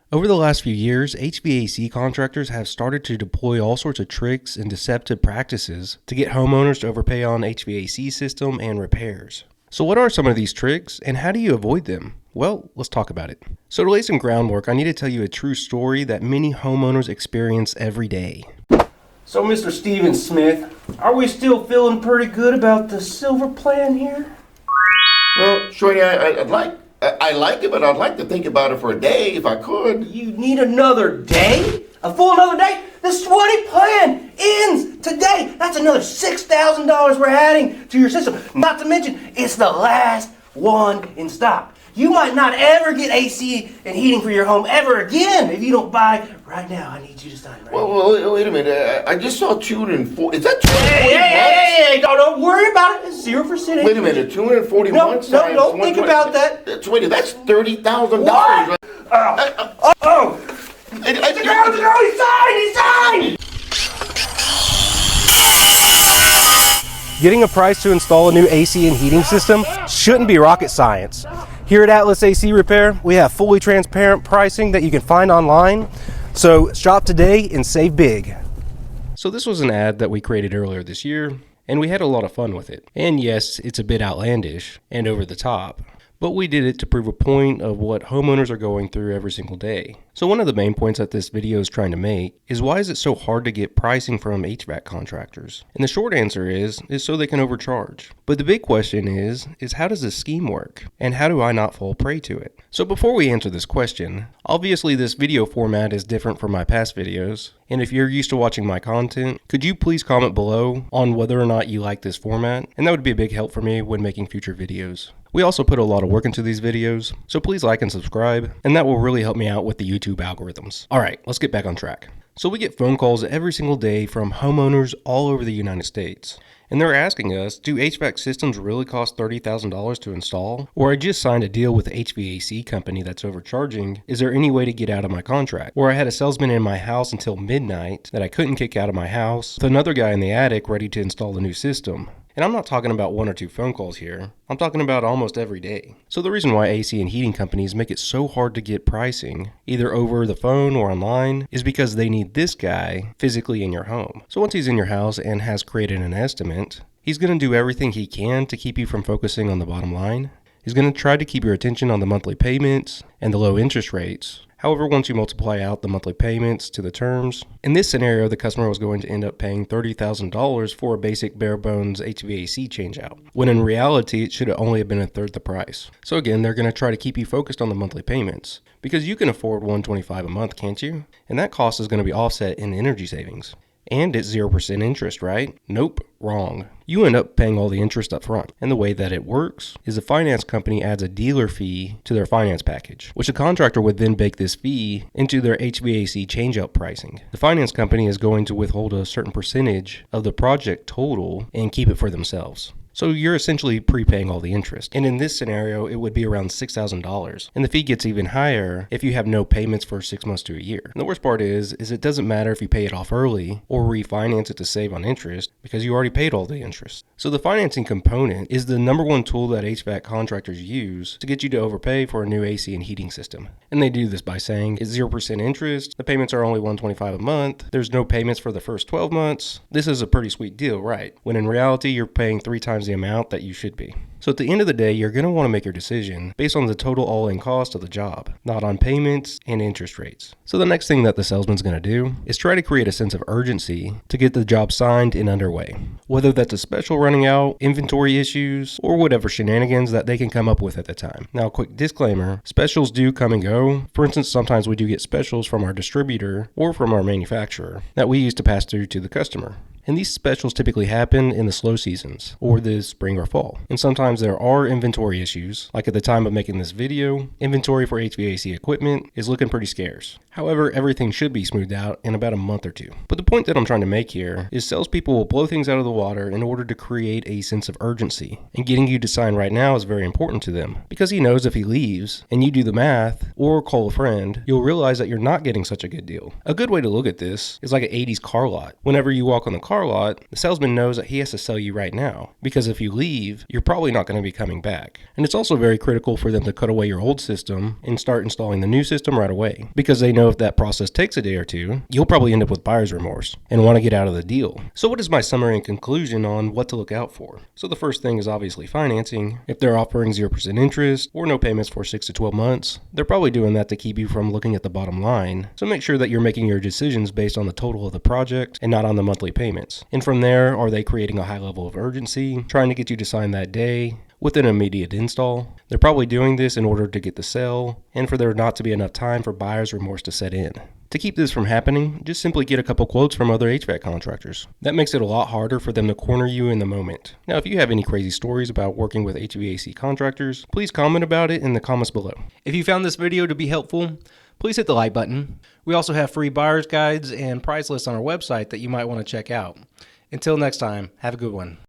Over the last few years, HVAC contractors have started to deploy all sorts of tricks and deceptive practices to get homeowners to overpay on HVAC system and repairs. So what are some of these tricks and how do you avoid them? Well, let's talk about it. So to lay some groundwork, I need to tell you a true story that many homeowners experience every day. So Mr. Steven Smith, are we still feeling pretty good about the silver plan here? Well, Shorty, I like it, but I'd like to think about it for a day if I could. You need another day? A full another day? This 20 plan ends today. That's another $6,000 we're adding to your system. Not to mention, it's the last one in stock. You might not ever get AC and heating for your home ever again if you don't buy right now. I need you to sign right now. Well, wait a minute. I just saw 240. Is that 240 Hey, don't worry about it. It's 0%. Wait a minute. 241 times. No, don't think about that. Wait, that's $30,000. What? He signed! Getting a price to install a new AC and heating system shouldn't be rocket science. Here at Atlas AC Repair, we have fully transparent pricing that you can find online. So shop today and save big. So this was an ad that we created earlier this year, and we had a lot of fun with it. And yes, it's a bit outlandish and over the top, but we did it to prove a point of what homeowners are going through every single day. So one of the main points that this video is trying to make is, why is it so hard to get pricing from HVAC contractors? And the short answer is so they can overcharge. But the big question is how does this scheme work? And how do I not fall prey to it? So before we answer this question, obviously this video format is different from my past videos. And if you're used to watching my content, could you please comment below on whether or not you like this format? And that would be a big help for me when making future videos. We also put a lot of work into these videos, so please like and subscribe, and that will really help me out with the YouTube algorithms. Alright, let's get back on track. So we get phone calls every single day from homeowners all over the United States. And they're asking us, do HVAC systems really cost $30,000 to install? Or I just signed a deal with the HVAC company that's overcharging. Is there any way to get out of my contract? Or I had a salesman in my house until midnight that I couldn't kick out of my house, with another guy in the attic ready to install a new system. And I'm not talking about 1 or 2 phone calls here. I'm talking about almost every day. So the reason why AC and heating companies make it so hard to get pricing, either over the phone or online, is because they need this guy physically in your home. So once he's in your house and has created an estimate, he's going to do everything he can to keep you from focusing on the bottom line. He's going to try to keep your attention on the monthly payments and the low interest rates. However, once you multiply out the monthly payments to the terms, in this scenario, the customer was going to end up paying $30,000 for a basic bare bones HVAC changeout, when in reality, it should have only been a third the price. So again, they're going to try to keep you focused on the monthly payments, because you can afford $125 a month, can't you? And that cost is going to be offset in energy savings. And it's 0% interest, right? Nope, wrong. You end up paying all the interest up front. And the way that it works is the finance company adds a dealer fee to their finance package, which the contractor would then bake this fee into their HVAC changeout pricing. The finance company is going to withhold a certain percentage of the project total and keep it for themselves. So you're essentially prepaying all the interest. And in this scenario, it would be around $6,000. And the fee gets even higher if you have no payments for 6 months to a year. And the worst part is it doesn't matter if you pay it off early or refinance it to save on interest, because you already paid all the interest. So the financing component is the number one tool that HVAC contractors use to get you to overpay for a new AC and heating system. And they do this by saying it's 0% interest, the payments are only $125 a month, there's no payments for the first 12 months. This is a pretty sweet deal, right? When in reality, you're paying 3 times the amount that you should be. So at the end of the day, you're going to want to make your decision based on the total all-in cost of the job, not on payments and interest rates. So the next thing that the salesman's going to do is try to create a sense of urgency to get the job signed and underway. Whether that's a special running out, inventory issues, or whatever shenanigans that they can come up with at the time. Now, a quick disclaimer, specials do come and go. For instance, sometimes we do get specials from our distributor or from our manufacturer that we use to pass through to the customer. And these specials typically happen in the slow seasons, or the spring or fall. And sometimes there are inventory issues, like at the time of making this video, inventory for HVAC equipment is looking pretty scarce. However, everything should be smoothed out in about a month or 2. But the point that I'm trying to make here is salespeople will blow things out of the water in order to create a sense of urgency. And getting you to sign right now is very important to them, because he knows if he leaves and you do the math or call a friend, you'll realize that you're not getting such a good deal. A good way to look at this is like an 80s car lot. Whenever you walk on the car car lot, the salesman knows that he has to sell you right now, because if you leave, you're probably not going to be coming back. And it's also very critical for them to cut away your old system and start installing the new system right away, because they know if that process takes a day or two, you'll probably end up with buyer's remorse and want to get out of the deal. So what is my summary and conclusion on what to look out for? So the first thing is obviously financing. If they're offering 0% interest or no payments for 6 to 12 months, they're probably doing that to keep you from looking at the bottom line. So make sure that you're making your decisions based on the total of the project and not on the monthly payments. And from there, are they creating a high level of urgency, trying to get you to sign that day with an immediate install? They're probably doing this in order to get the sale and for there not to be enough time for buyer's remorse to set in. To keep this from happening, just simply get a couple quotes from other HVAC contractors. That makes it a lot harder for them to corner you in the moment. Now, if you have any crazy stories about working with HVAC contractors, please comment about it in the comments below. If you found this video to be helpful, please hit the like button. We also have free buyer's guides and price lists on our website that you might want to check out. Until next time, have a good one.